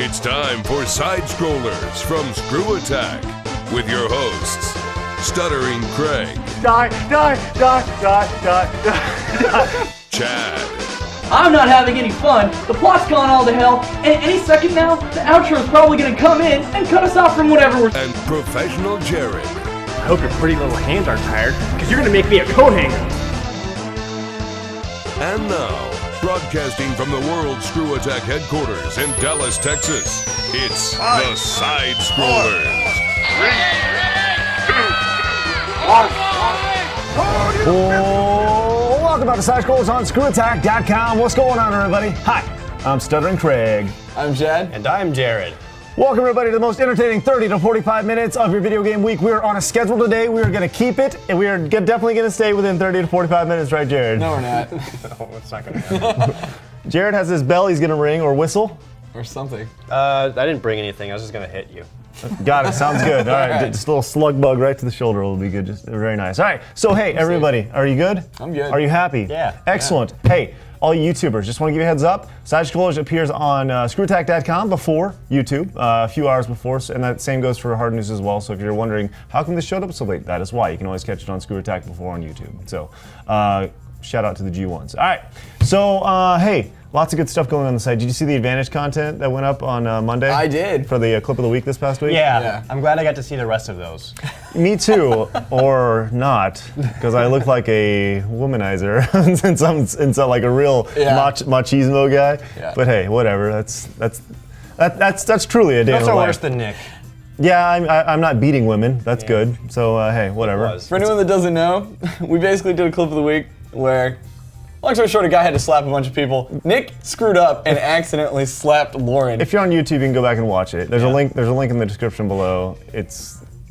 It's time for SideScrollers from ScrewAttack with your hosts, Stuttering Craig. Die. Chad. I'm not having any fun. The plot's gone all to hell, and any second now, the outro's probably gonna come in and cut us off from whatever we're. And Professional Jared. I hope your pretty little hands aren't tired, because you're gonna make me a coat hanger. And now, broadcasting from the World ScrewAttack headquarters in Dallas, Texas, it's the SideScrollers. 3, 2, 1. Welcome back to SideScrollers on ScrewAttack.com. What's going on, everybody? Hi, I'm Stuttering Craig. I'm Chad. And I'm Jared. Welcome, everybody, to the most entertaining 30 to 45 minutes of your video game week. We are on a schedule today. We are going to keep it, and we are definitely going to stay within 30 to 45 minutes, right, Jared? No, we're not. No, it's not going to happen. Jared has his bell he's going to ring or whistle. Or something. I didn't bring anything. I was just going to hit you. Got it. Sounds good. All right. Just a little slug bug right to the shoulder will be good. Just very nice. All right. So, hey, everybody, are you good? I'm good. Are you happy? Yeah. Excellent. Yeah. Hey, all you YouTubers, just want to give you a heads up. SideScrollers appears on ScrewAttack.com before YouTube, a few hours before, and that same goes for Hard News as well. So if you're wondering how come this showed up so late, that is why. You can always catch it on ScrewAttack before on YouTube. So shout out to the G1s. All right. So, hey, lots of good stuff going on the site. Did you see the Advantage content that went up on Monday? I did. For the clip of the week this past week? Yeah. I'm glad I got to see the rest of those. Me too, or not, because I look like a womanizer and so like a real machismo guy. Yeah. But hey, whatever. That's truly a day in Those the are life. worse than Nick. Yeah, I'm not beating women. That's good. So hey, whatever. For anyone that doesn't know, we basically did a clip of the week where, long story short, a guy had to slap a bunch of people. Nick screwed up and accidentally slapped Lauren. If you're on YouTube, you can go back and watch it. There's a link. There's a link in the description below.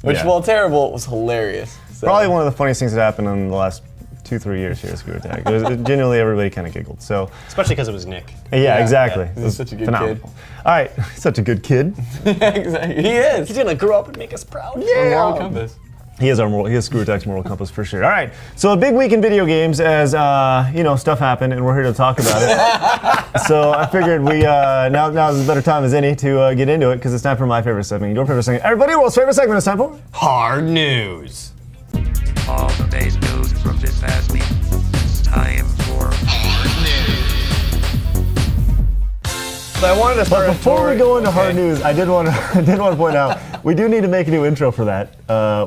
Which, while terrible, was hilarious. So. Probably one of the funniest things that happened in the last 2-3 years here at ScrewAttack. Genuinely, everybody kind of giggled. So, especially because it was Nick. Yeah, exactly. Yeah. He's such a good phenomenal kid. All right, such a good kid. Yeah, exactly. He is. He's gonna grow up and make us proud. Yeah. Moral compass. He is ScrewAttack's moral compass for sure. All right, so a big week in video games as stuff happened, and we're here to talk about it. So I figured now is as better time as any to get into it because it's time for my favorite segment. Your favorite segment. Everybody, what's favorite segment it's time for? Hard News. All the day's news from this past week. It's time for Hard News. So I wanted to start. But before we go into hard news, I did want to point out we do need to make a new intro for that.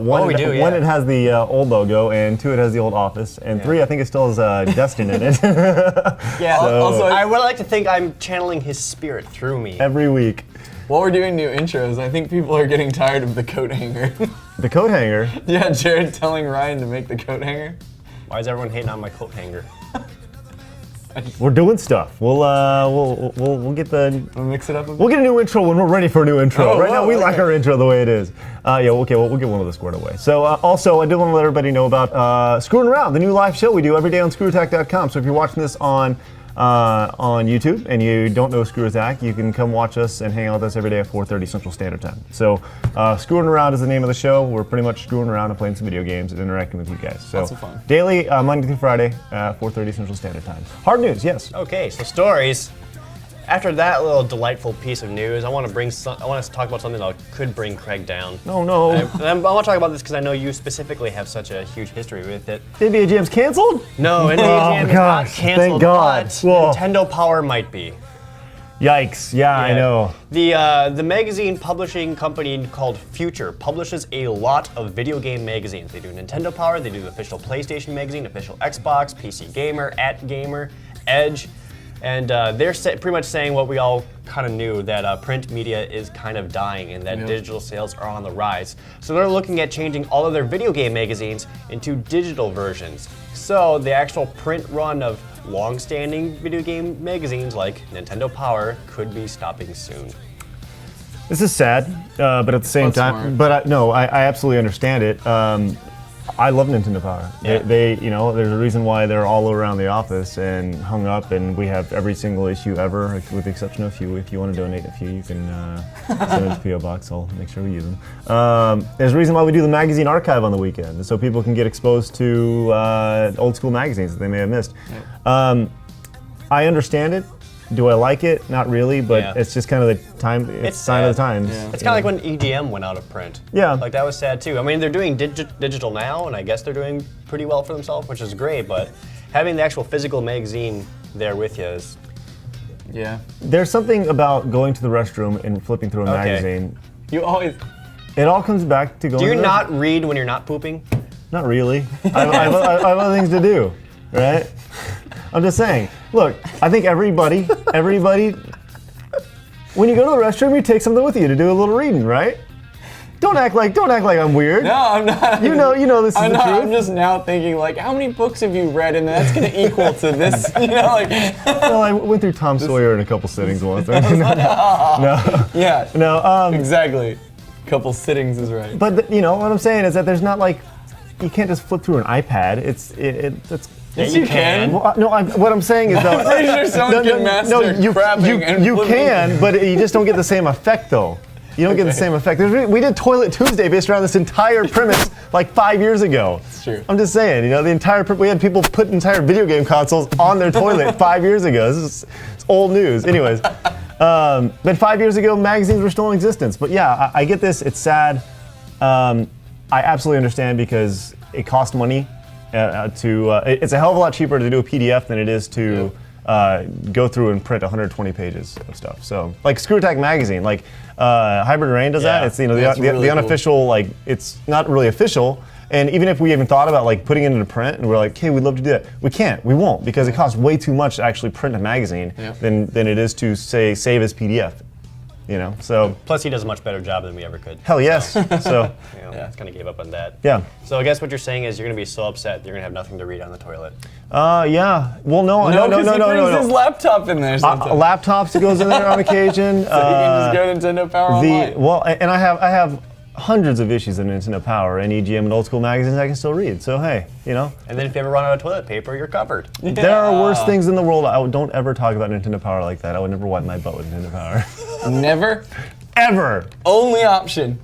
One, it has the old logo, and 2, it has the old office, and 3, I think it still has Destin in it. Yeah. So, also, I would like to think I'm channeling his spirit through me. every week. While we're doing new intros, I think people are getting tired of the coat hanger. The coat hanger. Yeah, Jared telling Ryan to make the coat hanger. Why is everyone hating on my coat hanger? We're doing stuff. We'll get Wanna mix it up a bit? We'll get a new intro when we're ready for a new intro. Oh, right now, we okay. like our intro the way it is. We'll get one of the squared away. So, also, I did want to let everybody know about Screwing Around, the new live show we do every day on ScrewAttack.com. So if you're watching this on YouTube and you don't know ScrewAttack, you can come watch us and hang out with us every day at 4:30 Central Standard Time. So, Screwing Around is the name of the show. We're pretty much screwing around and playing some video games and interacting with you guys. So, Lots of fun. Daily, Monday through Friday, 4:30 Central Standard Time. Hard news, yes. Okay, so stories. After that little delightful piece of news, I want to talk about something that could bring Craig down. No. I want to talk about this because I know you specifically have such a huge history with it. NBA Jam's canceled? No, NBA Jam is not canceled, thank God. but Whoa. Nintendo Power might be. Yikes, yeah, I know. The magazine publishing company called Future publishes a lot of video game magazines. They do Nintendo Power, they do the official PlayStation magazine, official Xbox, PC Gamer, @Gamer, Edge. And they're pretty much saying what we all kind of knew, that print media is kind of dying and that digital sales are on the rise. So they're looking at changing all of their video game magazines into digital versions. So the actual print run of long-standing video game magazines like Nintendo Power could be stopping soon. This is sad, but at the same time, smart. I absolutely understand it. I love Nintendo Power. Yeah. There's a reason why they're all around the office and hung up, and we have every single issue ever, with the exception of a few. If you want to donate a few, you can send it to PO Box. I'll make sure we use them. There's a reason why we do the magazine archive on the weekend, so people can get exposed to old school magazines that they may have missed. I understand it. Do I like it? Not really, but Yeah. it's just kind of the time. It's sign of the times. It's kind of like when EGM went out of print. Yeah. Like that was sad too. I mean, they're doing digital now, and I guess they're doing pretty well for themselves, which is great. But having the actual physical magazine there with you is Yeah. There's something about going to the restroom and flipping through a magazine. You always. It all comes back to going. Do you to the not read when you're not pooping? Not really. I have other things to do, right? I'm just saying. Look, I think everybody, when you go to the restroom, you take something with you to do a little reading, right? Don't act like I'm weird. No, I'm not. You know this is the truth. I'm just now thinking like, how many books have you read, and that's going to equal to this? You know, like. Well, I went through Tom Sawyer in a couple sittings once. No. Yeah. No. Exactly. Couple sittings is right. But you know what I'm saying is that there's not like, you can't just flip through an iPad. It's. Yes, you can. Well, no, what I'm saying is though. I'm pretty sure someone can master crapping and you flipping. can, but you just don't get the same effect though. You don't get the same effect. We did Toilet Tuesday based around this entire premise like 5 years ago. It's true. I'm just saying, the entire we had people put entire video game consoles on their toilet 5 years ago. It's old news. Anyways, but 5 years ago, magazines were still in existence. But yeah, I get this. It's sad. I absolutely understand because it costs money it's a hell of a lot cheaper to do a PDF than it is to go through and print 120 pages of stuff. So, like ScrewAttack magazine, like Hybrid Rain does that. It's the unofficial, like it's not really official. And even if we even thought about like putting it into print, and we're like, hey, we'd love to do that, we can't. We won't because it costs way too much to actually print a magazine than it is to say save as PDF. So Plus, he does a much better job than we ever could. hell yes. So Just kind of gave up on that. yeah. So I guess what you're saying is you're going to be so upset that you're going to have nothing to read on the toilet. Yeah. Well, no. No, because he brings his laptop in there sometimes. Laptops goes in there on occasion. So he can just go to Nintendo Power Online. Well, and I have hundreds of issues of Nintendo Power and EGM and old school magazines I can still read. So hey, And then if you ever run out of toilet paper, you're covered. There are worse things in the world. Don't ever talk about Nintendo Power like that. I would never wipe my butt with Nintendo Power. Never? Ever. Only option.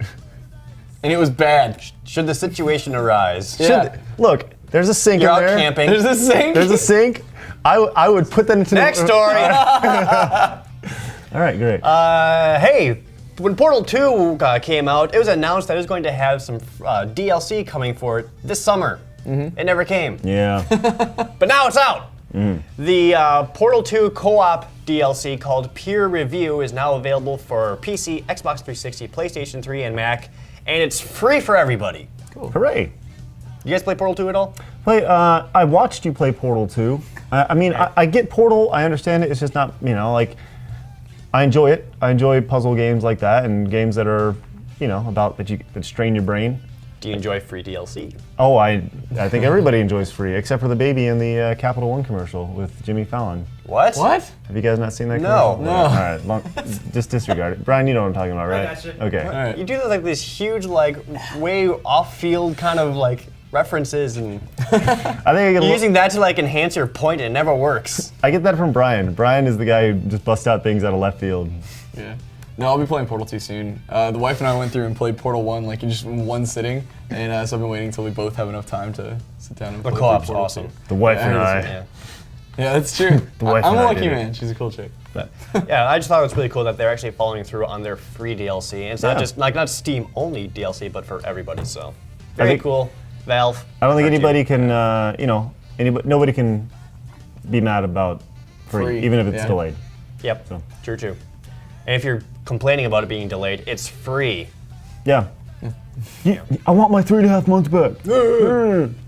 And it was bad. Should the situation arise. Yeah. Look, there's a sink You're in out there. camping. There's a sink? There's a sink. I would put that into Next story. All right, great. Hey, when Portal 2 came out, it was announced that it was going to have some DLC coming for it this summer. It never came. Yeah. But now it's out. The Portal 2 co-op DLC called Peer Review is now available for PC, Xbox 360, PlayStation 3, and Mac, and it's free for everybody. Hooray. You guys play Portal 2 at all? I watched you play Portal 2. I get Portal. I understand it. It's just not, like, I enjoy it. I enjoy puzzle games like that and games that are, about that strain your brain. Do you enjoy free DLC? Oh, I think everybody enjoys free, except for the baby in the Capital One commercial with Jimmy Fallon. What? What? Have you guys not seen that No. commercial? No. All right, just disregard it. Brian, you know what I'm talking about, right? gotcha. Okay. All right. You do like these huge, like, way off-field kind of like references, and I think I get you're using that to like enhance your point, and it never works. I get that from Brian. Brian is the guy who just busts out things out of left field. Yeah. No, I'll be playing Portal 2 soon. The wife and I went through and played Portal 1 like in just one sitting, and so I've been waiting until we both have enough time to sit down and play. The co-op's Portal awesome. 2. The wife and Yeah, I. Yeah. Yeah, that's true. wife I'm and a I lucky did it. man. She's a cool chick. But yeah, I just thought it was really cool that they're actually following through on their free DLC. And it's not Yeah. just not Steam only DLC, but for everybody. So very think- cool. Valve. I don't think aren't you? anybody can, nobody can be mad about free, even if it's yeah. delayed. Yep. So. True. And if you're complaining about it being delayed, it's free. Yeah. I want my 3.5 months back.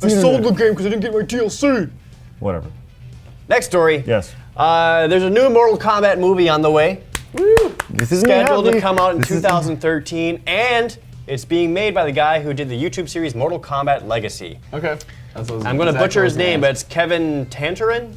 I sold the game because I didn't get my DLC. Whatever. Next story. Yes. There's a new Mortal Kombat movie on the way. This isn't Scheduled to happening. come out in This isn't- 2013, and it's being made by the guy who did the YouTube series Mortal Kombat Legacy. Okay. That's what I'm going to exactly butcher what I his was gonna name, but ask. it's Kevin Tankoran?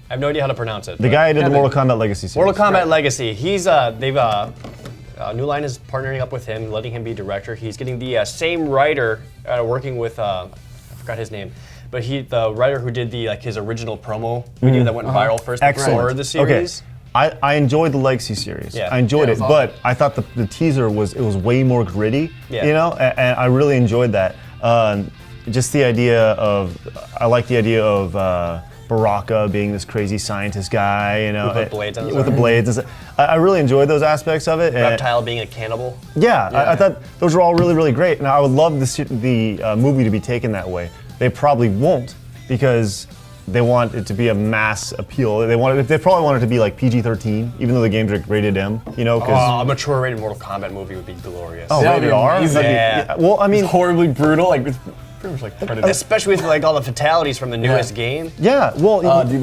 I have no idea how to pronounce it. The guy who did the Mortal Kombat Legacy series. Mortal Kombat Legacy. He's New Line is partnering up with him, letting him be director. He's getting the same writer working with I forgot his name, but the writer who did his original promo video that went viral first before the series. Okay. I enjoyed the Legacy series. Yeah. I enjoyed Yeah, it, it was but I thought the teaser was way more gritty. Yeah. And I really enjoyed that. Just the idea of Baraka being this crazy scientist guy, you know, With the blades on his with the arm. blades. And stuff. I really enjoyed those aspects of it. and- Reptile being a cannibal. yeah, I thought those were all really, really great, and I would love the movie to be taken that way. They probably won't because they want it to be a mass appeal. They probably want it to be like PG-13, even though the games are rated M. You know, because A mature rated Mortal Kombat movie would be glorious. oh, that would rated be R. amazing. That'd be- Yeah. well, I mean, It's horribly brutal. Like it's pretty much like Predator. Especially with like all the fatalities from the newest game. yeah. Well, dude,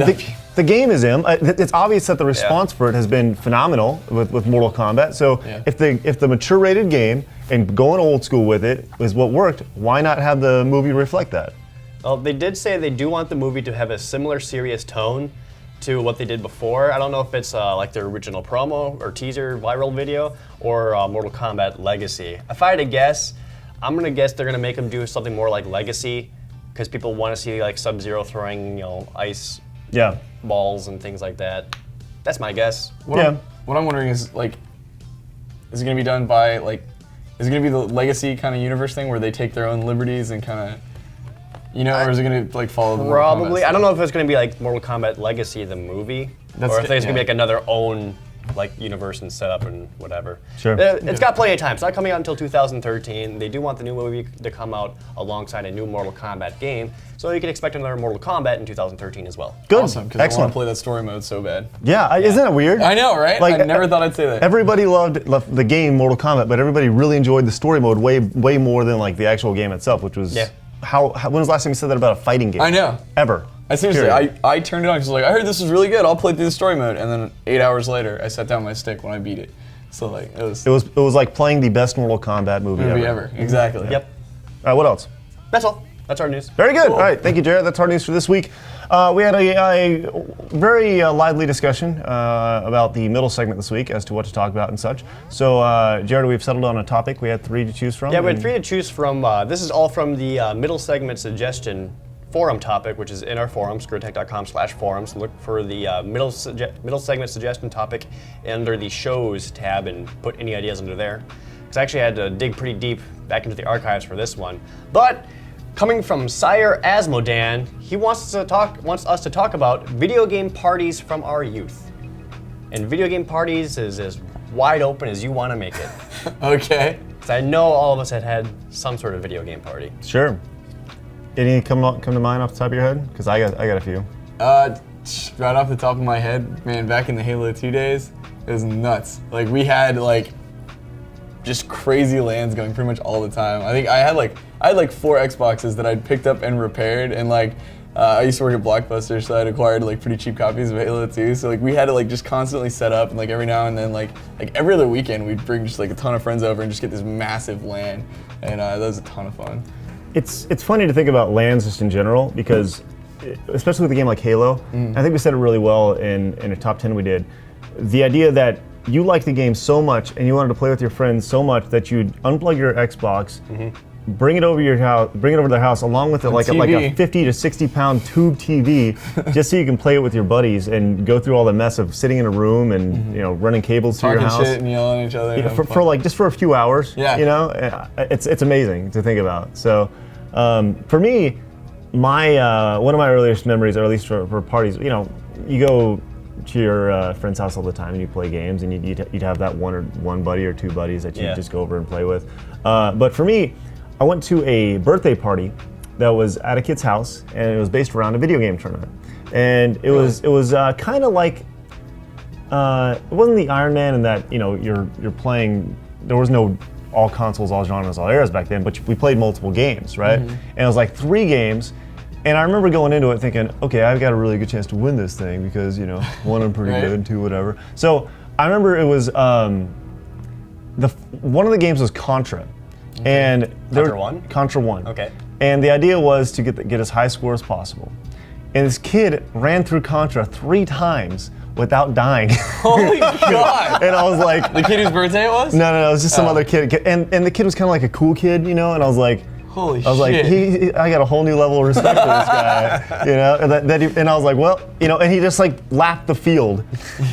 the game is M. It's obvious that the response for it has been phenomenal with Mortal Kombat. So if the mature rated game and going old school with it is what worked, why not have the movie reflect that? Well, they did say they do want the movie to have a similar serious tone to what they did before. I don't know if it's like their original promo or teaser viral video or Mortal Kombat Legacy. If I had to guess, I'm gonna guess they're gonna make them do something more like Legacy because people want to see like Sub-Zero throwing, you know, ice Yeah. balls and things like that. That's my guess. What I'm wondering is like, is it gonna be done by like, is it gonna be the Legacy kind of universe thing where they take their own liberties and kind of, you know, or is it gonna like follow the Mortal Kombat Probably. I stuff? don't know if it's going to be like Mortal Kombat Legacy, the movie, or if there's going to be like another own like universe and setup and whatever. Sure. It's got plenty of time. It's not coming out until 2013. They do want the new movie to come out alongside a new Mortal Kombat game, so you can expect another Mortal Kombat in 2013 as well. Good. Awesome, because I want Excellent. to play that story mode so bad. Yeah, isn't it weird? I know, right? I never thought I'd say that. Everybody loved the game Mortal Kombat, but everybody really enjoyed the story mode way more than like the actual game itself, which was how when was the last time you said that about a fighting game? I know. Ever. I seriously, Period. I turned it on because I was like, I heard this was really good. I'll play through the story mode, and then 8 hours later, I set down my stick when I beat it. So like, it was It was like playing the best Mortal Kombat movie ever. Exactly. Yep. All right, what else? That's all. That's our news. Very good. All right, thank you, Jared. That's our news for this week. We had a very lively discussion about the middle segment this week as to what to talk about and such. So, Jared, we've settled on a topic. We had 3 to choose from. Yeah, we had and- 3 to choose from. This is all from the middle segment suggestion forum topic, which is in our forum, ScrewAttack.com/forums. Look for the middle segment suggestion topic under the shows tab and put any ideas under there. Because I actually had to dig pretty deep back into the archives for this one. But coming from Sire Asmodan, he wants us to talk about video game parties from our youth. And video game parties is as wide open as you want to make it. Okay. Because I know all of us had some sort of video game party. Sure. Any come to mind off the top of your head? Because I got a few. Right off the top of my head, man, back in the Halo 2 days, it was nuts. Like we had like just crazy LANs going pretty much all the time. I think I had like 4 Xboxes that I'd picked up and repaired, and like I used to work at Blockbuster, so I'd acquired like pretty cheap copies of Halo 2. So like we had to like just constantly set up, and like every now and then like every other weekend we'd bring just like a ton of friends over and just get this massive LAN, and that was a ton of fun. It's funny to think about LANs just in general because, especially with a game like Halo, I think we said it really well in a top 10 we did. The idea that you liked the game so much and you wanted to play with your friends so much that you'd unplug your Xbox, bring it over to their house along with like a 50 to 60 pound tube TV, just so you can play it with your buddies and go through all the mess of sitting in a room and running cables to your Talking house. shit and yelling at each other. Yeah, for like just for a few hours. Yeah. It's amazing to think about. So for me, my one of my earliest memories, or at least for parties, you go to your friend's house all the time and you play games, and you'd have that one buddy or 2 buddies that you just go over and play with. But for me, I went to a birthday party that was at a kid's house, and it was based around a video game tournament. And it was kind of like it wasn't the Iron Man in that you're playing. There was no all consoles, all genres, all eras back then, but we played multiple games, right? And it was like 3 games. And I remember going into it thinking, okay, I've got a really good chance to win this thing because, 1, I'm pretty good, and 2, whatever. So I remember it was, one of the games was Contra. And Contra 1? Contra 1. Okay. And the idea was to get as high score as possible. And this kid ran through Contra 3 times without dying. Holy God! And I was like... The kid whose birthday it was? No, it was just some other kid. And the kid was kind of like a cool kid, and I was like... Holy shit. I was like, I got a whole new level of respect for this guy, and I was like, well, and he just like lapped the field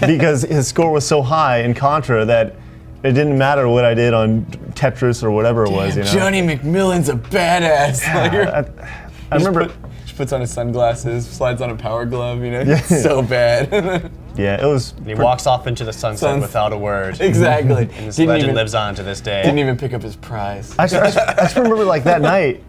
because his score was so high in Contra that it didn't matter what I did on Tetris or whatever it was, Johnny McMillan's a badass. I remember... Just puts on his sunglasses, slides on a power glove, you know? It's so bad. Yeah, it was. And he walks off into the sunset without a word. Exactly. And his legend lives on to this day. Didn't even pick up his prize. I just remember like that night,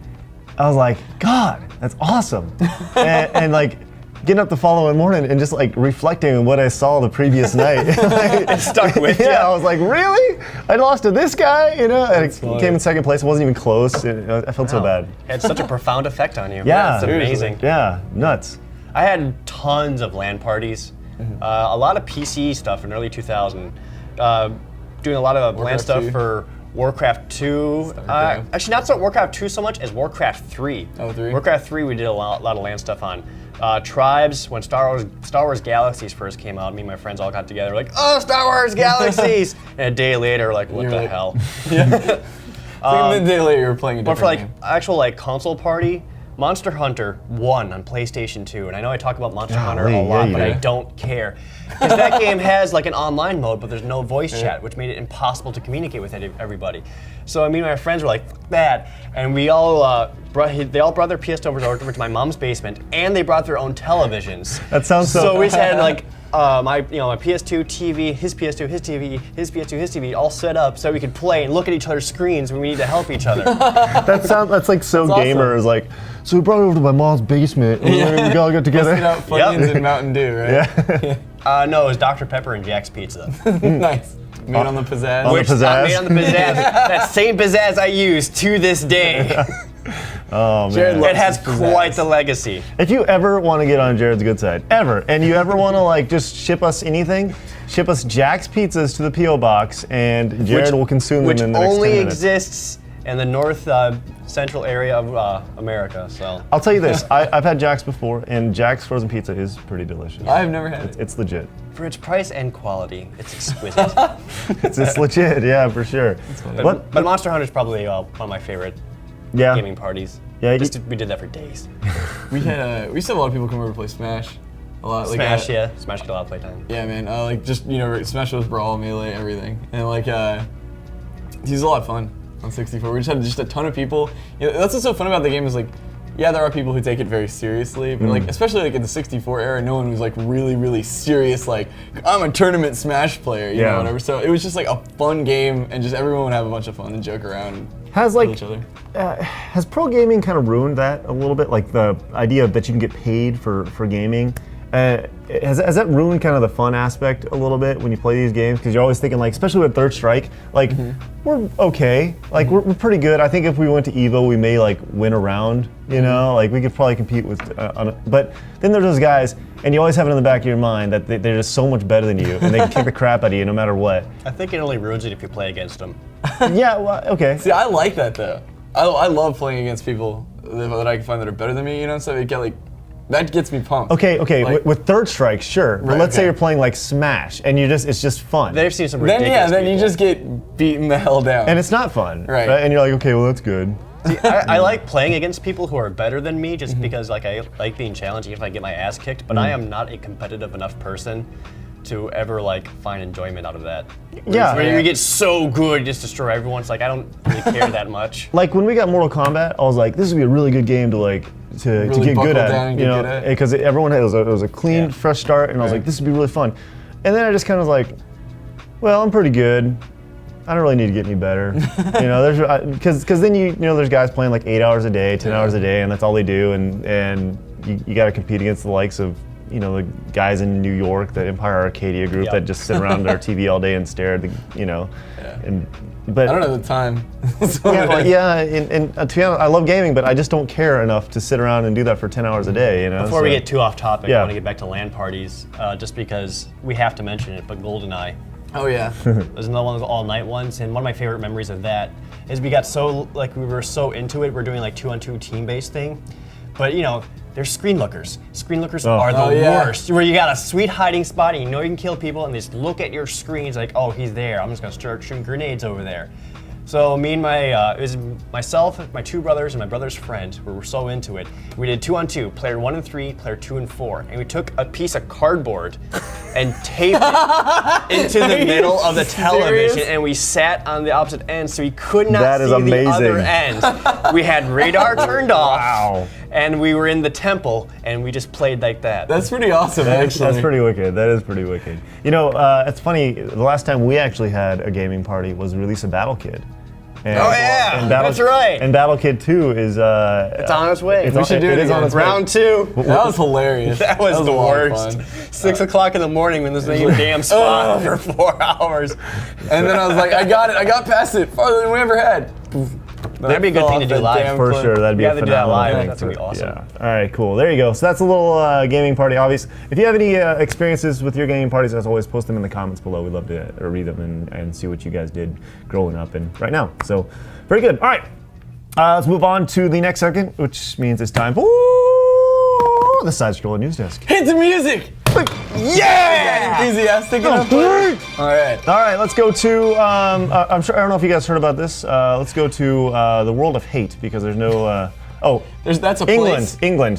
I was like, God, that's awesome. And like getting up the following morning and just like reflecting on what I saw the previous night. It stuck with you. Yeah, I was like, really? I lost to this guy, you know? And it came in second place. It wasn't even close. I felt so bad. It had such a profound effect on you. Yeah. It's amazing. Yeah, nuts. I had tons of LAN parties. A lot of PC stuff in early 2000. Doing a lot of LAN stuff 2. for Warcraft 2. Actually, not so Warcraft 2 so much as Warcraft 3. Oh, 3? Warcraft 3 we did a lot of LAN stuff on. Tribes, when Star Wars Galaxies first came out, me and my friends all got together like, oh, Star Wars Galaxies! And a day later, like, what the hell? The day later, you were playing a different But for like game. actual like console party, Monster Hunter 1 on PlayStation 2, and I know I talk about Monster Hunter a lot, you but do. I don't care. Because that game has like an online mode, but there's no voice chat, which made it impossible to communicate with everybody. So me and my friends were like, "Fuck that," and we all they all brought their PS2s over to my mom's basement, and they brought their own televisions. That sounds so. So we just had like my PS2 TV, his PS2, his TV, his PS2, his TV, all set up so we could play and look at each other's screens when we need to help each other. That's like so That's gamer is like, so we brought it over to my mom's basement and we all got together. Busted out Funyuns and Mountain Dew, right? Yeah. No, it was Dr. Pepper and Jack's Pizza. Nice. Made on the pizzazz. On the pizzazz. Made on the pizzazz. That same pizzazz I use to this day. Oh man. Jared It has pizzazz. quite the legacy. If you ever want to get on Jared's good side, ever, and you ever want to like just ship us anything, ship us Jack's pizzas to the P.O. box, and Jared will consume them in the next 10 minutes. Which only exists in the north central area of America. So I'll tell you this, I've had Jack's before, and Jack's frozen pizza is pretty delicious. I've never had it. It's legit. for its price and quality, it's exquisite. It's legit, yeah, for sure. But Monster Hunter is probably one of my favorite Yeah. gaming parties. Yeah, We did that for days. We used to have a lot of people come over to play Smash. A lot. Like, Smash, yeah. Smash got a lot of playtime. Yeah, man. Like just Smash Bros. Brawl, Melee, everything, and like he's a lot of fun on 64. We just had a ton of people. That's what's so fun about the game is like, yeah, there are people who take it very seriously, but like especially like in the 64 era, no one was like really, really serious. Like I'm a tournament Smash player, you know, whatever. So it was just like a fun game, and just everyone would have a bunch of fun and joke around. And Has kill like each other. has pro gaming kind of ruined that a little bit? Like the idea that you can get paid for gaming. Has that ruined kind of the fun aspect a little bit when you play these games? Because you're always thinking like, especially with Third Strike, like we're okay, like we're pretty good. I think if we went to Evo, we may like win a round, you know, like we could probably compete with. But then there's those guys, and you always have it in the back of your mind that they're just so much better than you, and they can kick the crap out of you no matter what. I think it only ruins it if you play against them. Yeah, well, okay. See, I like that though. I love playing against people that I can find that are better than me, you know. So it get like. That gets me pumped. Okay. Like- with Third Strike, sure. But Right, let's say okay. you're playing like Smash, and it's just fun. They've seen some Then ridiculous then you people. just get beaten the hell down. And it's not fun, Right. And you're like, okay, well that's good. See, I like playing against people who are better than me just because like I like being challenged even if I get my ass kicked, but I am not a competitive enough person to ever like find enjoyment out of that. Yeah. Where you get so good, you just destroy everyone. It's like I don't really care that much. Like when we got Mortal Kombat, I was like, this would be a really good game to like to Really get buckle good at, down and you get know, good at. because everyone it was a clean, fresh start, and I was Right. like, this would be really fun. And then I just kind of was like, well, I'm pretty good. I don't really need to get any better, you know. There's because then you know there's guys playing like 8 hours a day, 10 hours a day, and that's all they do, and you got to compete against the likes of the guys in New York, the Empire Arcadia group Yep. that just sit around their TV all day and stare at but I don't know the time. and to be honest, I love gaming, but I just don't care enough to sit around and do that for 10 hours a day, you know. Before we get too off topic, Yeah. I want to get back to LAN parties, just because we have to mention it, but GoldenEye. Oh yeah. There's another one of those all-night ones, and one of my favorite memories of that is we got so, like, we were so into it, we're doing like 2-on-2 team-based thing, but there's screen lookers. Screen lookers are the Oh, yeah. worst, where you got a sweet hiding spot and you know you can kill people and they just look at your screens like, oh, he's there, I'm just gonna start shooting grenades over there. So me and it was myself, my two brothers, and my brother's friend, we were so into it. We did 2-on-2, player 1 and 3, player 2 and 4, and we took a piece of cardboard and taped it into the middle of the television, serious? and we sat on the opposite end, so we could not That is see the other amazing. end. We had radar turned off, Wow. and we were in the temple, and we just played like that. That's pretty awesome, actually. That's pretty wicked. That is pretty wicked. You know, it's funny. The last time we actually had a gaming party was the release of Battle Kid. And, Oh, yeah, and that's right. And Battle Kid 2 is It's on its way. It's We on- should do it it is on again. its way. Round 2. That was hilarious. That was a the lot of worst. fun. 6 o'clock in the morning when there's no damn spot for 4 hours. And then I was like, I got it. I got past it farther than we ever had. That'd be a good thing to do live. For sure, that'd be We a have to do that phenomenal live. thing. That's gonna be awesome. Yeah. All right, cool. There you go. So that's a little gaming party. Obvious. If you have any experiences with your gaming parties, as always, post them in the comments below. We'd love to read them and see what you guys did growing up and right now. So, very good. All right, let's move on to the next segment, which means it's time for the side-scroller news desk. Hit the music! Yeah! Enthusiastic enough? All right. All right, let's go to. I'm sure I don't know if you guys heard about this. Let's go to the world of hate because there's no. That's a England, place. England,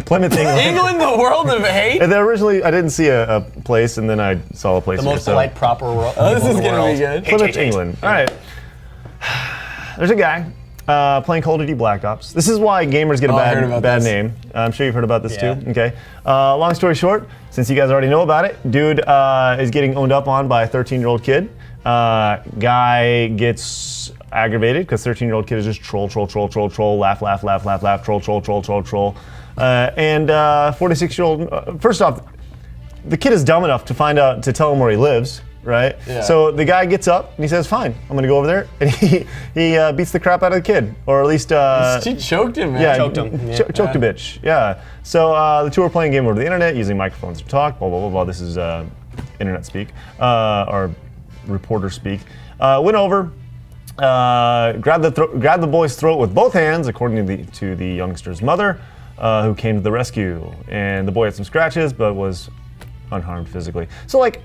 Plymouth, England. England, the world of hate? And then originally, I didn't see a place, and then I saw a place. The here, most so- polite, proper world. Oh, this is gonna be good. Plymouth, England. All right. There's a guy playing Call of Duty Black Ops. This is why gamers get a I heard about bad this. name. I'm sure you've heard about this Yeah. too. Okay. Long story short, since you guys already know about it, dude is getting owned up on by a 13-year-old kid. Guy gets aggravated because 13-year-old kid is just troll, laugh, troll. And 46-year-old. First off, the kid is dumb enough to tell him where he lives. Right? Yeah. So the guy gets up and he says, fine, I'm gonna go over there. And he beats the crap out of the kid. Or at least She choked him, man. yeah, Choked him. Choked a bitch. Yeah. So the two are playing a game over the internet using microphones to talk, blah, blah, blah, blah. This is internet speak, or reporter speak. Went over, grabbed the boy's throat with both hands, according to the youngster's mother, who came to the rescue. And the boy had some scratches, but was unharmed physically. So, like,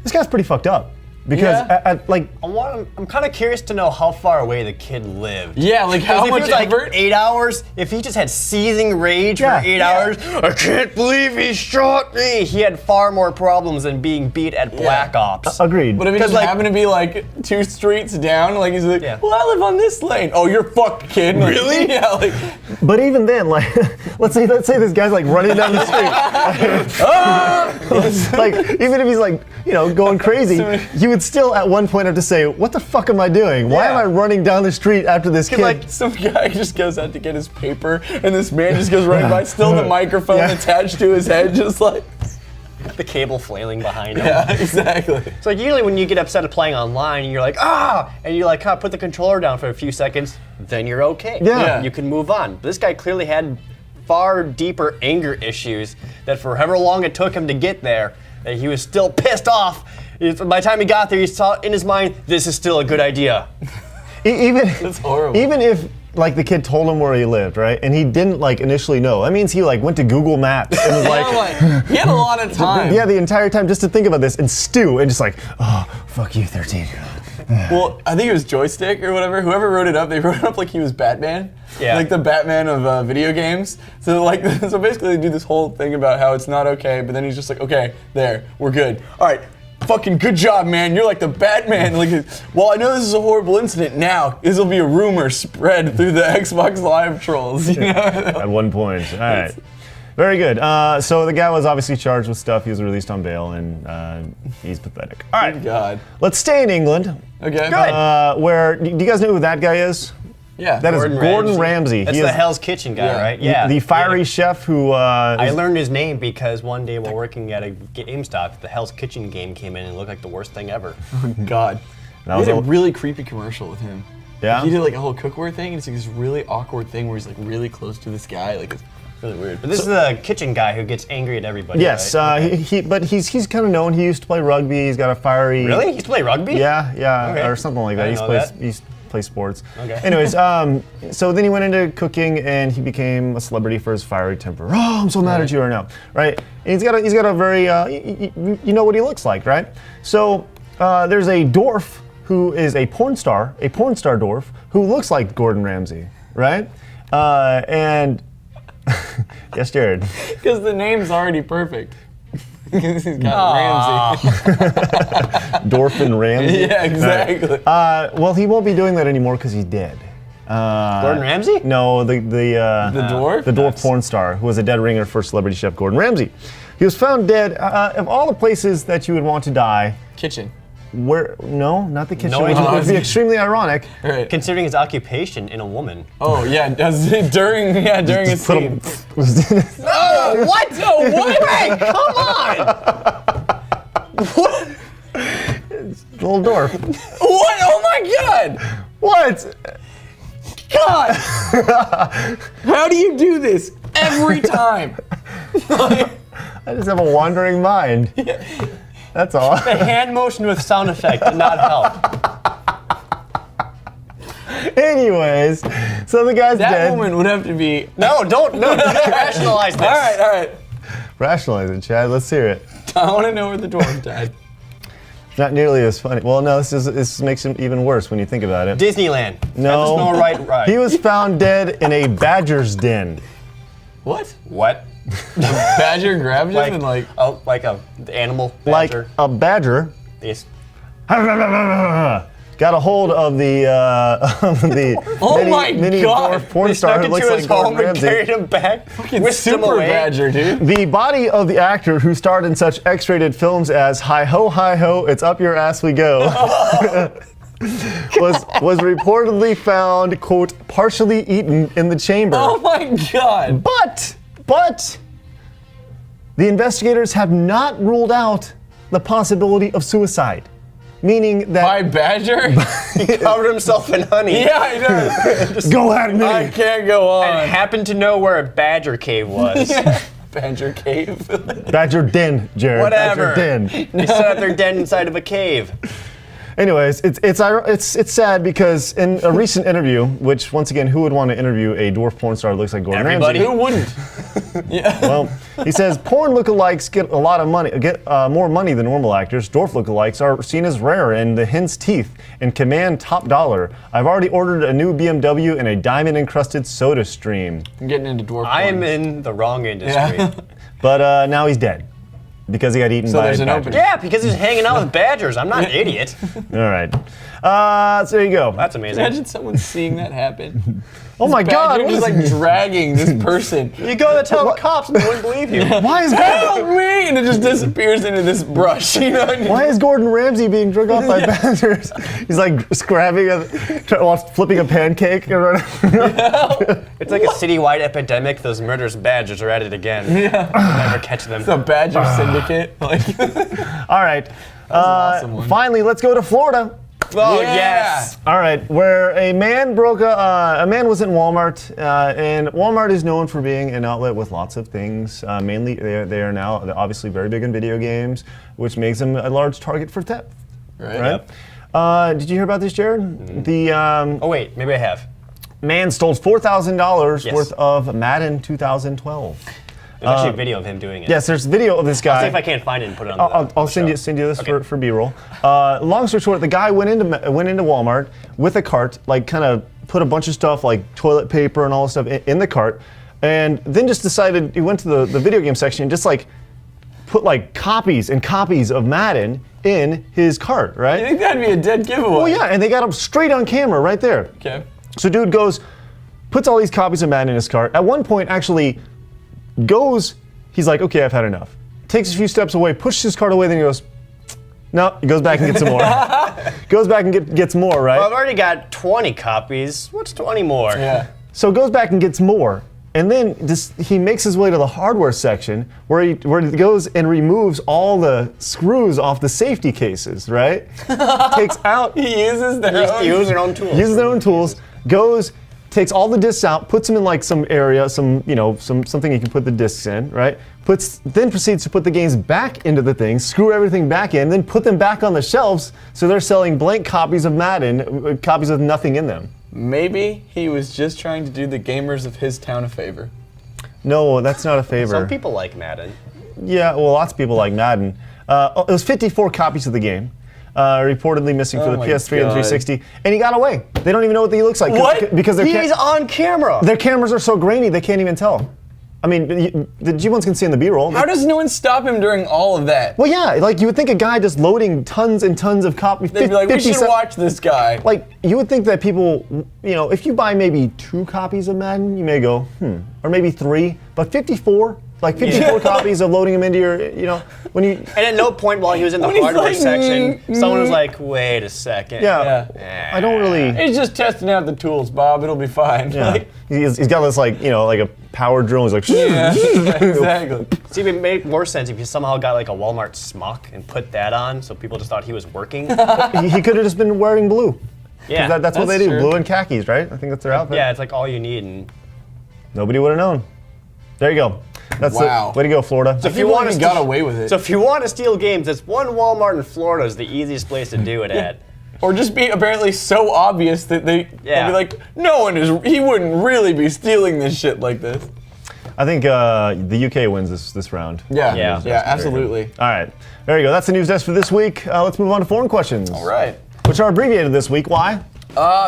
this guy's pretty fucked up. Because, I'm kind of curious to know how far away the kid lived. Yeah, like how If much it was like effort? 8 hours, if he just had seething rage Yeah. for 8 hours, I can't believe he shot me. He had far more problems than being beat at Black Ops. agreed. But if he 'Cause, just like- happened to be like 2 streets down, like he's like, Yeah. well, I live on this lane. Oh, you're fucked, kid. Like, Really? Yeah, like, But even then, like, let's say this guy's like running down the street. Like, even if he's like, going crazy, you would still at one point have to say, what the fuck am I doing? Why am Yeah. I running down the street after this kid? like some guy just goes out to get his paper, and this man just goes running by, still the microphone Yeah. attached to his head, just like, The cable flailing behind him. yeah, exactly. So like usually when you get upset at playing online and you're like, and you like kind of put the controller down for a few seconds, then you're okay. Yeah. You can move on. But this guy clearly had far deeper anger issues that for however long it took him to get there, that he was still pissed off. By the time he got there, he saw in his mind, this is still a good idea. That's horrible. Even if like the kid told him where he lived, right, and he didn't like initially know, that means he like went to Google Maps and was like, He had a lot of time. yeah, the entire time just to think about this and stew and just like, oh, fuck you, 13. Well, I think it was Joystick or whatever. Whoever wrote it up, they wrote it up like he was Batman. Yeah. Like the Batman of video games. So like, so basically they do this whole thing about how it's not okay, but then he's just like, okay, there, we're good. All right, fucking good job, man. You're like the Batman. Like, well, I know this is a horrible incident. Now this will be a rumor spread through the Xbox Live trolls. You know? At one point. All right. Very good. So the guy was obviously charged with stuff. He was released on bail, and he's pathetic. All right. God. Let's stay in England, Okay. where, do you guys know who that guy is? Yeah. That is Gordon Ramsay. That's He the is Hell's Kitchen guy, Yeah. right? Yeah. the fiery chef who I learned his name because one day while working at a GameStop, the Hell's Kitchen game came in and it looked like the worst thing ever. God. That We was had a a- really creepy commercial with him. Yeah? He did like a whole cookware thing, and it's like this really awkward thing where he's like really close to this guy. Like, it's really weird. But this is the kitchen guy who gets angry at everybody. Yes, right? but he's kind of known. He used to play rugby. He's got a fiery. Really? He used to play rugby? Yeah, Okay. or something like that. I didn't know that. He used to play sports. Okay. Anyways, so then he went into cooking and he became a celebrity for his fiery temper. Oh, I'm so mad at you right now, right? And he's got a very you know what he looks like, right? So there's a dwarf who is a porn star dwarf who looks like Gordon Ramsay, right? And yes, Jared. Because the name's already perfect. Because he's got Ramsey. Dwarf and Ramsay. Yeah, exactly. Well, he won't be doing that anymore because he's dead. Gordon Ramsay? No, the dwarf? The dwarf porn star who was a dead ringer for celebrity chef Gordon Ramsay. He was found dead. Of all the places that you would want to die, Kitchen. where? No, not the kitchen. No, which would be extremely ironic. Right. Considering his occupation in a woman. Oh yeah, during his scene. Oh, what? No, what? Wait, come on! What? Little dwarf. What? Oh my God! What? God! How do you do this every time? I just have a wandering mind. That's all. The hand motion with sound effect did not help. Anyways, so the guy's That dead. woman would have to be. No, don't rationalize this. All right. Rationalize it, Chad. Let's hear it. I want to know where the dwarf died. Not nearly as funny. Well, no, this makes him even worse when you think about it. Disneyland. No. At the Snow White ride. He was found dead in a badger's den. What? What? Badger grabbed him and like. Oh, like a animal Like badger. a badger Yes. got a hold of the Oh my mini God. dwarf porn They star snuck who looks into like his Gordon home and Ramsay. carried him back. Whisked him Super away. badger, dude. The body of the actor who starred in such X-rated films as Hi Ho, It's Up Your Ass We Go was reportedly found, quote, partially eaten in the chamber. Oh my God. But the investigators have not ruled out the possibility of suicide, meaning that By badger? He covered himself in honey. Yeah, I know. go at me. I can't go on. And happened to know where a badger cave was. Badger cave. Badger den, Jared. Whatever. Badger den. They set up their den inside of a cave. Anyways, it's sad because in a recent interview, which once again, who would want to interview a dwarf porn star who looks like Gordon Everybody. Ramsay? Who wouldn't? Yeah. Well, he says porn lookalikes get a lot of money, more money than normal actors. Dwarf lookalikes are seen as rare and the hen's teeth and command top dollar. I've already ordered a new BMW and a diamond-encrusted soda stream. I'm getting into dwarf I am porn. in the wrong industry. Yeah. But now he's dead because he got eaten So by there's a an badger. opening. Yeah, because he's hanging out with badgers. I'm not an idiot. All right. So there you go. That's amazing. Imagine someone seeing that happen. Oh my God! Badger what just is- like dragging this person. You go to tell the cops and they wouldn't believe you. why is Help me! And it just disappears into this brush. You know? Why is Gordon Ramsay being drug off by badgers? He's like grabbing while flipping a pancake. It's like a citywide epidemic. Those murderous badgers are at it again. Yeah. Never catch them. The Badger Syndicate. Like, All right. awesome one. Finally, let's go to Florida. Oh, Yeah. yes. All right, where a man a man was in Walmart, and Walmart is known for being an outlet with lots of things. Mainly, they are now obviously very big in video games, which makes them a large target for theft. right? Right? Did you hear about this, Jared? The Oh, wait. Maybe I have. man stole $4,000 Yes. worth of Madden 2012. There's actually a video of him doing it. Yes, there's video of this guy. I'll see if I can't find it and put it on I'll the send show. you this Okay. for B-roll. Long story short, the guy went into Walmart with a cart, like kind of put a bunch of stuff like toilet paper and all this stuff in the cart, and then just decided he went to the video game section and just like put like copies and copies of Madden in his cart, I right? think that'd be a dead giveaway. Well, yeah, and they got him straight on camera right there. Okay. So dude puts all these copies of Madden in his cart. At one point, actually he's like, okay, I've had enough. Takes a few steps away, pushes his cart away, then he goes, no, he goes back and gets some more. Goes back and gets more, right? Well, I've already got 20 copies. What's 20 more? Yeah. So goes back and gets more. And then he makes his way to the hardware section where he goes and removes all the screws off the safety cases, right? Takes out, He uses their own. Use their own tools. uses their own tools, takes all the discs out, puts them in like some area, something you can put the discs in, right? Then proceeds to put the games back into the thing, screw everything back in, then put them back on the shelves so they're selling blank copies of Madden, copies with nothing in them. Maybe he was just trying to do the gamers of his town a favor. No, that's not a favor. Some people like Madden. Yeah, well, lots of people like Madden. It was 54 copies of the game, reportedly missing for Oh the my PS3 and God. 360, and he got away. They don't even know what he looks like. What? Because He's on camera. their cameras are so grainy they can't even tell. I mean, the G1s can see in the B-roll. How does no one stop him during all of that? Well, yeah, like you would think a guy just loading tons and tons of copies. They'd be like, we should watch this guy. Like, you would think that people, if you buy maybe 2 copies of Madden, you may go, or maybe 3, but 54? Like 54 copies of loading them into your, when you... And at no point while he was in the hardware section, someone was like, wait a second. Yeah. I don't really... He's just testing out the tools, Bob. It'll be fine. Yeah. Like, he's got this, like a power drill. He's like... yeah, exactly. See, it made more sense if you somehow got like a Walmart smock and put that on, so people just thought he was working. He could have just been wearing blue. Yeah. That's what they do, true. blue and khakis, right? I think that's their outfit. Yeah, it's like all you need. And Nobody would have known. There you go. That's Wow. it. Way to go, Florida. So if you want to got away with it. So if you want to steal games, it's one Walmart in Florida is the easiest place to do it at. Or just be apparently so obvious that they'll be like, he wouldn't really be stealing this shit like this. I think the UK wins this round. Yeah, absolutely. All right. There you go. That's the news desk for this week. Let's move on to forum questions. All right. Which are abbreviated this week. Why?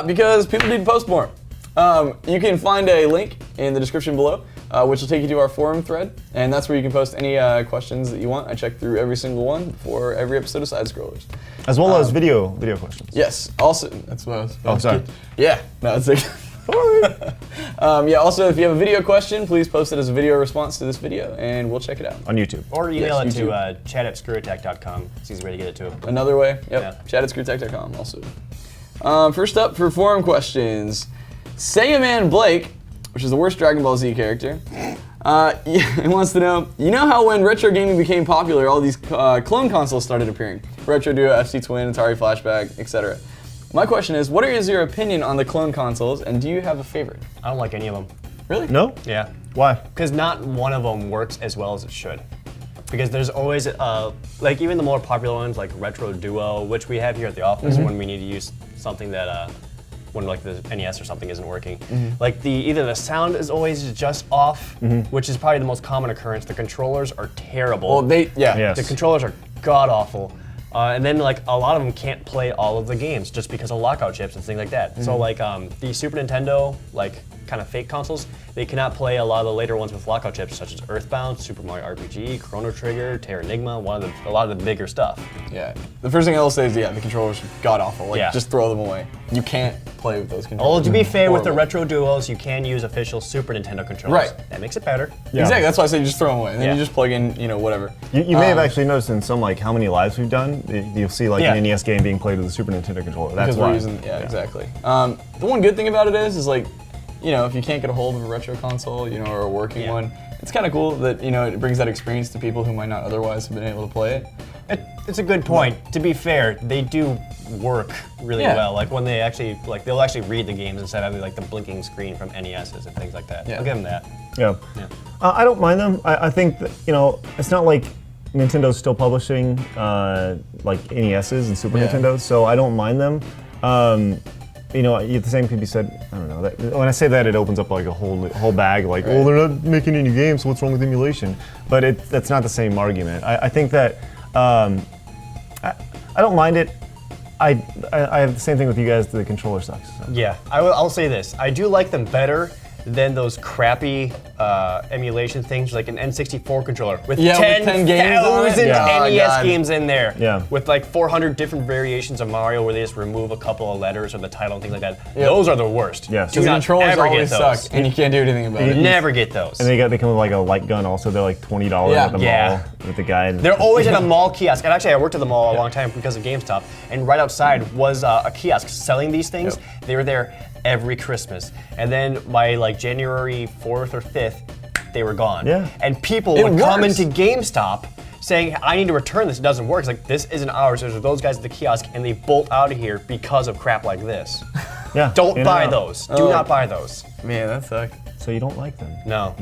Because people need to post more. You can find a link in the description below, which will take you to our forum thread, and that's where you can post any questions that you want. I check through every single one for every episode of SideScrollers. As well as video questions. Yes. Also, that's what I was. Oh, sorry. Yeah. No, it's like. Also, if you have a video question, please post it as a video response to this video, and we'll check it out. On YouTube. Or email it to chat@ScrewAttack.com. It's the easy way to get it to him. Another way, yep. Yeah. Chat@ScrewAttack.com also. First up for forum questions, Saiyaman Blake, which is the worst Dragon Ball Z character, he wants to know, you know how when retro gaming became popular, all these clone consoles started appearing? Retro Duo, FC Twin, Atari Flashback, etc. My question is, what is your opinion on the clone consoles, and do you have a favorite? I don't like any of them. Really? No? Yeah. Why? Because not one of them works as well as it should. Because there's always, like even the more popular ones like Retro Duo, which we have here at the office when we need to use something that, when like the NES or something isn't working. Like either the sound is always just off, which is probably the most common occurrence. The controllers are terrible. Well, Yes. The controllers are god awful. And then like a lot of them can't play all of the games just because of lockout chips and things like that. So like the Super Nintendo, like kind of fake consoles, they cannot play a lot of the later ones with lockout chips such as Earthbound, Super Mario RPG, Chrono Trigger, Terra Enigma, a lot of the bigger stuff. Yeah. The first thing I will say is, the controllers are god awful. Like, Yeah. just throw them away. You can't play with those controllers. Well, to be fair, with the Horrible. Retro Duos, you can use official Super Nintendo controllers. Right. That makes it better. Yeah. Exactly. That's why I say just throw them away. And then Yeah. you just plug in, whatever. You may have actually noticed in some how many lives we've done, you'll see Yeah. an NES game being played with a Super Nintendo controller. That's Because why. we're using, exactly. The one good thing about it is if you can't get a hold of a retro console, or a working one, it's kind of cool that, it brings that experience to people who might not otherwise have been able to play it. It's a good point. To be fair, they do work really Yeah. well. Like when they actually, they'll actually read the games instead of the blinking screen from NESs and things like that. Yeah. I'll give them that. Yeah. I don't mind them. I think that, it's not like Nintendo's still publishing NESs and Super Nintendos, so I don't mind them. The same could be said. I don't know. When I say that, it opens up a whole bag. Like, Right. oh, they're not making any games, so what's wrong with emulation? But that's not the same argument. I think that I don't mind it. I have the same thing with you guys. The controller sucks. So. Yeah, I'll say this. I do like them better than those crappy emulation things like an N64 controller with Yeah, with 10 games on it. 10,000 Yeah. NES Oh, God. games in there. Yeah. With 400 different variations of Mario where they just remove a couple of letters or the title and things like that. Yep. Those are the worst. Yes. Do The not controllers ever always get those. suck, and you can't do anything about it. Never get those. And they come with a light gun. Also, they're $20 Yeah. at the Yeah. mall with the guy. They're always at a mall kiosk. And actually, I worked at the mall a long time because of GameStop. And right outside was a kiosk selling these things. Yep. They were there every Christmas. And then by January 4th or 5th, they were gone. Yeah. And people It would come works. into GameStop saying, I need to return this. It doesn't work. It's like, this isn't ours. There's those guys at the kiosk, and they bolt out of here because of crap like this. Yeah. Don't buy No. those. Do not buy those. Man, that sucked. So you don't like them? No.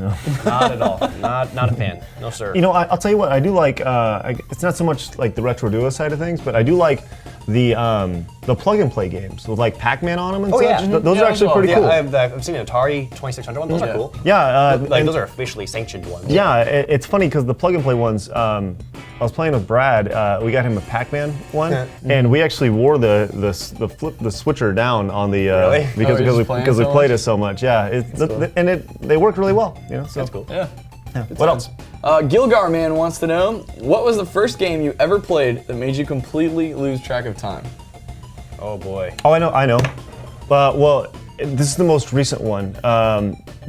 Not at all. Not a fan. No, sir. I'll tell you what, I do like, it's not so much the Retro Duo side of things, but I do like the plug and play games with Pac-Man on them and such. yeah. Those Yeah, are actually as well. pretty cool. I've seen the Atari 2600 ones. Those are cool. Yeah, and- Those are officially sanctioned ones. Yeah, it's funny because the plug and play ones, I was playing with Brad, we got him a Pac-Man one, and we actually wore the switcher down on the, Really? because Oh, you're just playing we so played much? it so much, yeah. They worked really well, so. That's cool. Yeah. What else? Gilgar Man wants to know, what was the first game you ever played that made you completely lose track of time? Oh boy. Oh, I know. Well, this is the most recent one.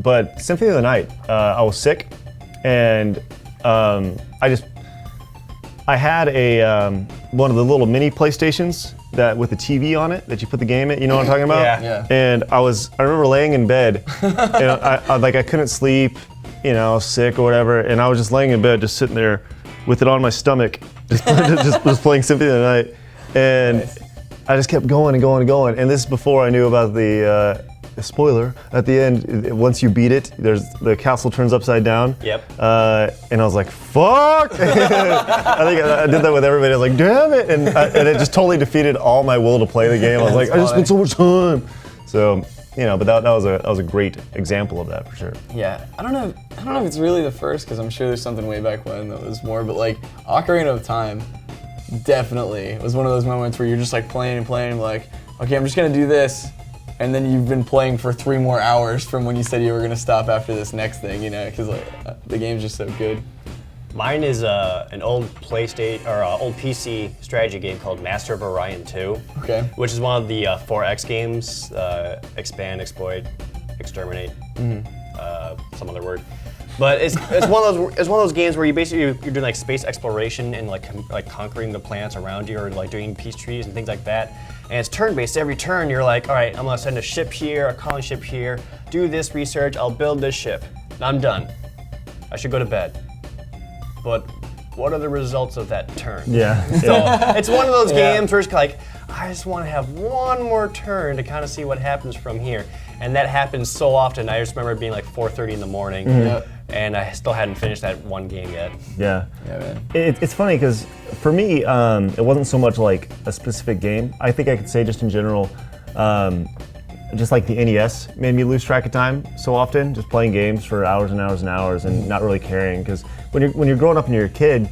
But Symphony of the Night. I was sick, and I had a one of the little mini PlayStations that with the TV on it that you put the game in. You know what I'm talking about? Yeah. And I remember laying in bed, and I couldn't sleep. You know, sick or whatever, and I was just laying in bed, just sitting there with it on my stomach, just playing Symphony of the Night, and I just kept going and going and going. And this is before I knew about the spoiler. At the end, once you beat it, the castle turns upside down. Yep. And I was like, "Fuck!" I think I did that with everybody. I was like, "Damn it!" And it just totally defeated all my will to play the game. I was like, "I just spent so much time." So. You know, but that was a great example of that for sure. Yeah, I don't know if it's really the first, because I'm sure there's something way back when that was more, but like Ocarina of Time definitely was one of those moments where you're just like playing and playing, like, okay, I'm just gonna do this, and then you've been playing for 3 more hours from when you said you were gonna stop after this next thing, you know, because like the game's just so good. Mine is an old PlayStation or old PC strategy game called Master of Orion 2. Okay. Which is one of the 4X games: expand, exploit, exterminate, some other word. But it's one of those games where you basically you're doing like space exploration and like conquering the planets around you, or like doing peace trees and things like that. And it's turn-based. Every turn you're like, all right, I'm gonna send a ship here, a colony ship here, do this research, I'll build this ship. I'm done. I should go to bed. But what are the results of that turn? Yeah. So it's one of those games where it's like, I just want to have one more turn to kind of see what happens from here. And that happens so often. I just remember it being like 4:30 in the morning, and I still hadn't finished that one game yet. Yeah. Yeah, man. It's funny because for me, it wasn't so much like a specific game. I think I could say just in general, just like the NES made me lose track of time so often, just playing games for hours and hours and hours and not really caring. Because when you're growing up and you're a kid,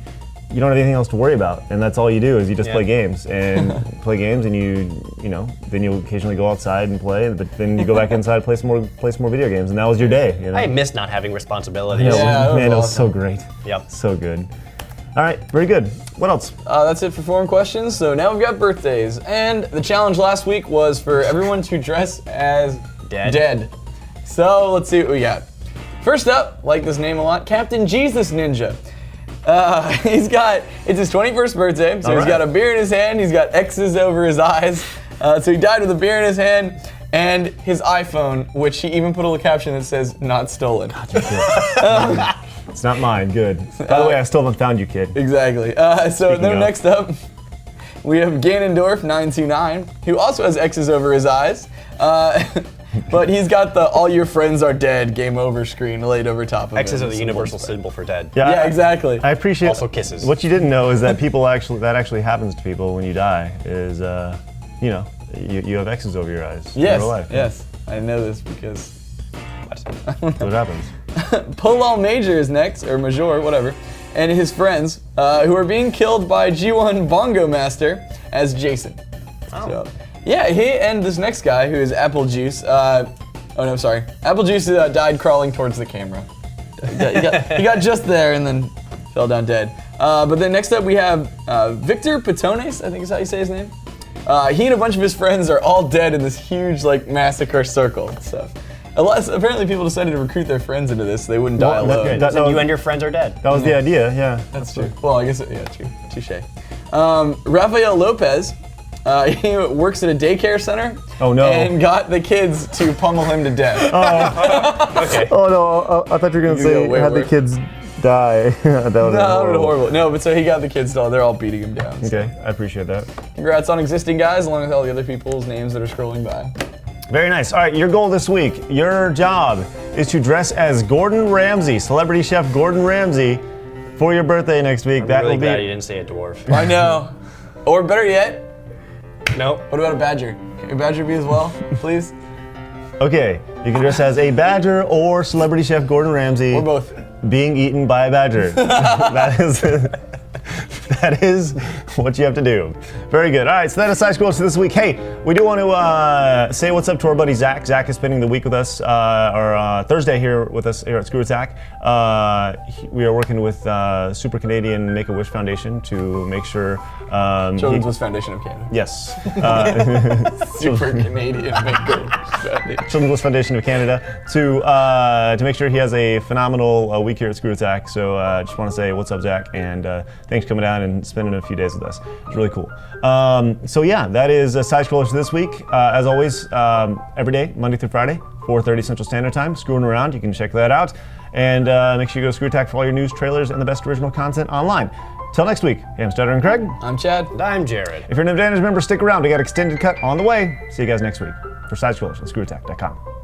you don't have anything else to worry about, and that's all you do is you just play games and and you know then you occasionally go outside and play, but then you go back inside, play some more video games, and that was your day. You know? I miss not having responsibilities. Yeah, man, it was awesome. so great. Yep. So good. All right, very good. What else? That's it for forum questions. So now we've got birthdays, and the challenge last week was for everyone to dress as dead. So let's see what we got. First up, like this name a lot, Captain Jesus Ninja. It's his 21st birthday, so he's got a beer in his hand, he's got X's over his eyes. So he died with a beer in his hand and his iPhone, which he even put a little caption that says, "Not stolen." It's not mine. Good. By the way, I still haven't found you, kid. Exactly. Next up, we have Ganondorf 929, who also has X's over his eyes. But he's got the "all your friends are dead, game over" screen laid over top of it. X's are the universal symbol for dead. Yeah, exactly. I appreciate. Also kisses. What you didn't know is that that actually happens to people when you die. Is you have X's over your eyes. In real life. Yes. I know this because That's what happens. Polal Major is next, or Major, whatever, and his friends, who are being killed by G1 Bongo Master as Jason. Oh. So, yeah, he and this next guy, who is Apple Juice, Apple Juice died crawling towards the camera. He got just there and then fell down dead. But then next up we have Victor Patones, I think is how you say his name. He and a bunch of his friends are all dead in this huge massacre circle and stuff. Apparently people decided to recruit their friends into this so they wouldn't die alone. You and your friends are dead. That was the idea, yeah. That's true. Well, I guess, true. Touche. Rafael Lopez, he works at a daycare center. Oh, no. And got the kids to pummel him to death. Okay. Oh no, I thought you were going to say had the kids die. That would No, horrible. No, but so he got the kids to, they're all beating him down. So. Okay, I appreciate that. Congrats on existing guys, along with all the other people's names that are scrolling by. Very nice. All right, your goal this week, your job is to dress as Gordon Ramsay, celebrity chef Gordon Ramsay, for your birthday next week. I'm really glad you didn't say a dwarf. I know. Or better yet, Nope. what about a badger? Can a badger be as well, please? Okay, you can dress as a badger or celebrity chef Gordon Ramsay. Or both. Being eaten by a badger. that that is what you have to do. Very good. All right, so that is SideScrollers for this week. Hey, we do want to say what's up to our buddy Zach. Zach is spending the week with us, or Thursday here with us here at ScrewAttack. We are working with Super Canadian Make-A-Wish Foundation to make sure... Children's Foundation of Canada. Yes. Super Canadian Make-A-Wish Foundation. Children's Foundation of Canada to make sure he has a phenomenal week here at ScrewAttack. So just want to say what's up, Zach, and thanks for coming down and spending a few days with us. It's really cool. So yeah, that is SideScrollers for this week. As always, every day, Monday through Friday, 4:30 Central Standard Time. Screwing around, you can check that out, and make sure you go to ScrewAttack for all your news, trailers, and the best original content online. Till next week, I'm Stutter and Craig. I'm Chad. And I'm Jared. If you're an Advantage member, stick around. We got Extended Cut on the way. See you guys next week for SideScrollers on ScrewAttack.com.